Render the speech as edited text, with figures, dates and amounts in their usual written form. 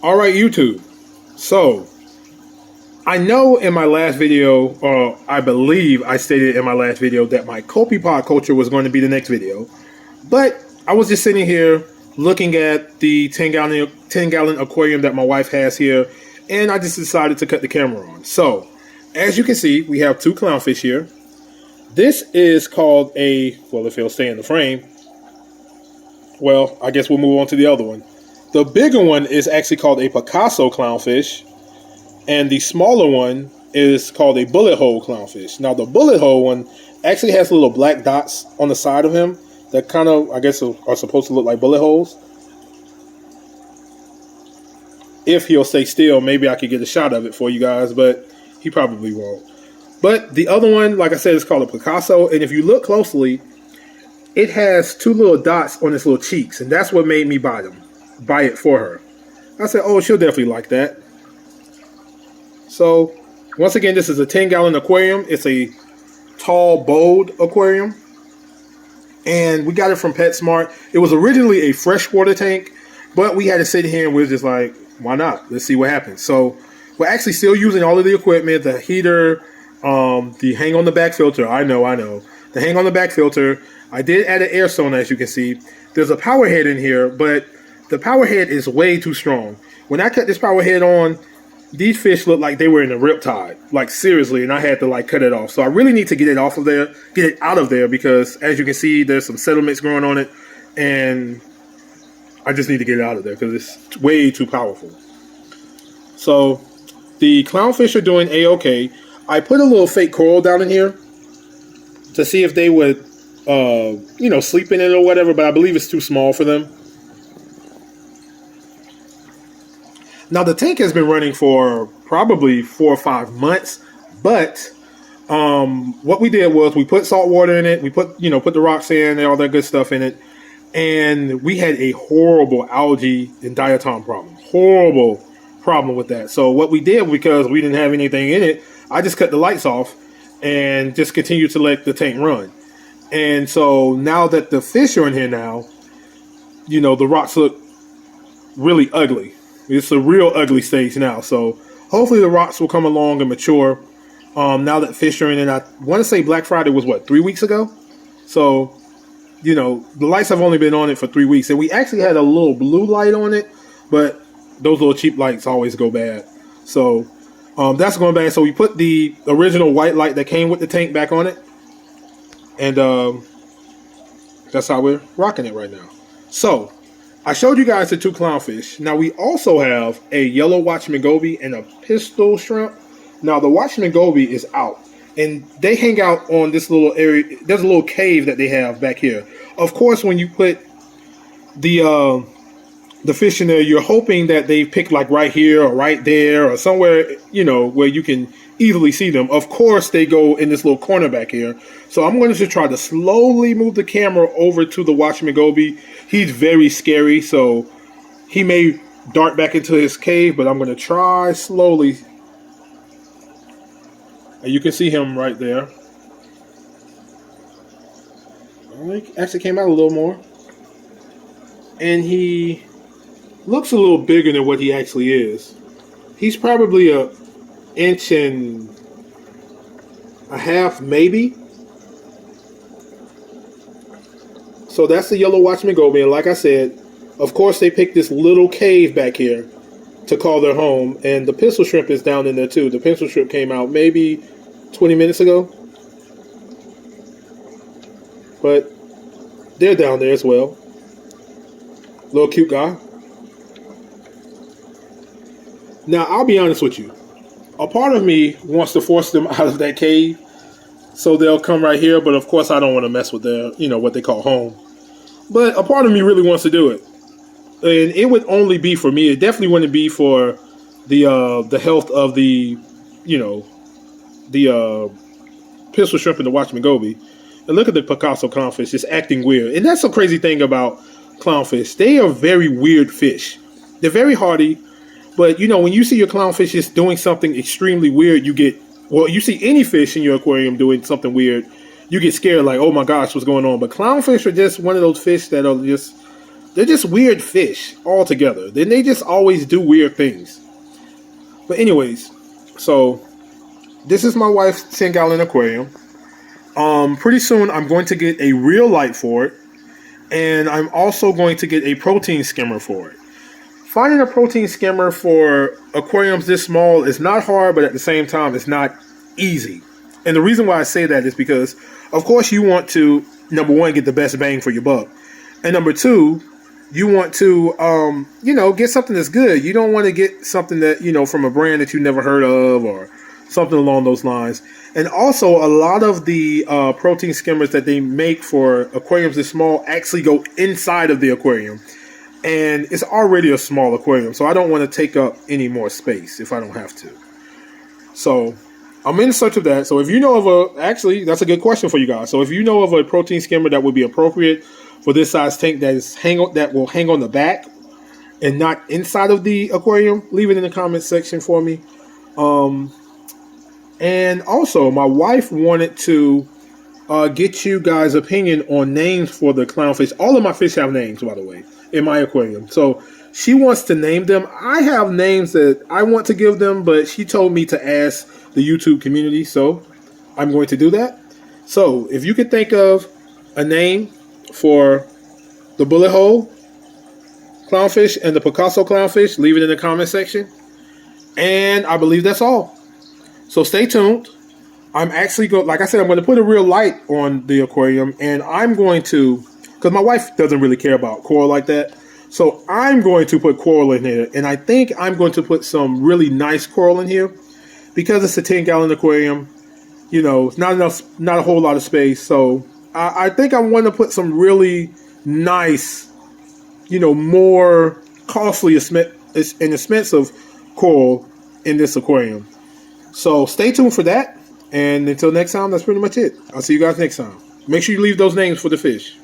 All right, YouTube. So, I know in my last video, or I believe I stated in my last video that my copepod culture was going to be the next video. But I was just sitting here looking at the 10 gallon aquarium that my wife has here, and I just decided to cut the camera on. So, as you can see, we have two clownfish here. This is called well, if it'll stay in the frame, well, I guess we'll move on to the other one. The bigger one is actually called a Picasso clownfish, and the smaller one is called a bullet hole clownfish. Now, the bullet hole one actually has little black dots on the side of him that kind of, I guess, are supposed to look like bullet holes. If he'll stay still, maybe I could get a shot of it for you guys, but he probably won't. But the other one, like I said, is called a Picasso, and if you look closely, it has two little dots on its little cheeks, and that's what made me buy it for her. I said, oh, she'll definitely like that. So, once again, this is a 10-gallon aquarium. It's a tall, bold aquarium. And we got it from PetSmart. It was originally a freshwater tank, but we had to sit here and we were just like, why not? Let's see what happens. So, we're actually still using all of the equipment, the heater, the hang on the back filter. I know. The hang on the back filter. I did add an air sonar, as you can see. There's a power head in here, but the power head is way too strong. When I cut this power head on, these fish looked like they were in a riptide, like seriously, and I had to cut it off. So I really need to get it off of there, get it out of there, because as you can see, there's some settlements growing on it, and I just need to get it out of there because it's way too powerful. So the clownfish are doing a-okay. I put a little fake coral down in here to see if they would, sleep in it or whatever, but I believe it's too small for them. Now, the tank has been running for probably 4 or 5 months, but what we did was we put salt water in it. We put the rocks in and all that good stuff in it, and we had a horrible algae and diatom problem. Horrible problem with that. So what we did, because we didn't have anything in it, I just cut the lights off and just continued to let the tank run. And so now that the fish are in here now, the rocks look really ugly. It's a real ugly stage now. So hopefully the rocks will come along and mature now that fish are in it. I want to say Black Friday was, 3 weeks ago? So, the lights have only been on it for 3 weeks. And we actually had a little blue light on it, but those little cheap lights always go bad. So that's going bad. So we put the original white light that came with the tank back on it. And that's how we're rocking it right now. So I showed you guys the two clownfish. Now we also have a yellow watchman goby and a pistol shrimp. Now the watchman goby is out, and they hang out on this little area. There's a little cave that they have back here. Of course, when you put the fish in there, you're hoping that they pick right here or right there or somewhere, where you can easily see them. Of course, they go in this little corner back here. So I'm going to just try to slowly move the camera over to the watchman goby. He's very scary, so he may dart back into his cave, but I'm going to try slowly. And you can see him right there. He actually came out a little more. And he looks a little bigger than what he actually is. He's probably an inch and a half, maybe. So that's the yellow watchman goby, and like I said, of course they picked this little cave back here to call their home, and the pistol shrimp is down in there too. The pistol shrimp came out maybe 20 minutes ago, but they're down there as well. Little cute guy. Now, I'll be honest with you. A part of me wants to force them out of that cave so they'll come right here, but of course I don't want to mess with their, what they call home. But a part of me really wants to do it. And it would only be for me. It definitely wouldn't be for the health of the pistol shrimp and the watchman goby. And look at the Picasso clownfish, just acting weird. And that's the crazy thing about clownfish. They are very weird fish. They're very hardy. But, when you see your clownfish just doing something extremely weird, you see any fish in your aquarium doing something weird, you get scared like, oh my gosh, what's going on? But clownfish are just one of those fish that are just, they're just weird fish altogether. Then they just always do weird things. But anyways, so this is my wife's 10-gallon aquarium. Pretty soon I'm going to get a real light for it. And I'm also going to get a protein skimmer for it. Finding a protein skimmer for aquariums this small is not hard, but at the same time, it's not easy. And the reason why I say that is because, of course, you want to, number one, get the best bang for your buck. And number two, you want to, get something that's good. You don't want to get something that, from a brand that you never heard of or something along those lines. And also, a lot of the protein skimmers that they make for aquariums this small actually go inside of the aquarium. And it's already a small aquarium, so I don't want to take up any more space if I don't have to. So I'm in search of that. So if you know of actually, that's a good question for you guys. So if you know of a protein skimmer that would be appropriate for this size tank that will hang on the back and not inside of the aquarium, leave it in the comment section for me. And also, my wife wanted to get you guys' opinion on names for the clownfish. All of my fish have names, by the way, in my aquarium. So she wants to name them. I have names that I want to give them, but she told me to ask the YouTube community, so I'm going to do that. So if you could think of a name for the bullet hole clownfish and the Picasso clownfish, leave it in the comment section. And I believe that's all. So stay tuned. I'm actually going, like I said, I'm going to put a real light on the aquarium, and I'm going to, because my wife doesn't really care about coral like that, so I'm going to put coral in here, and I think I'm going to put some really nice coral in here, because it's a 10-gallon aquarium. It's not a whole lot of space, so I think I want to put some really nice, more costly and expensive coral in this aquarium. So stay tuned for that. And until next time, that's pretty much it. I'll see you guys next time. Make sure you leave those names for the fish.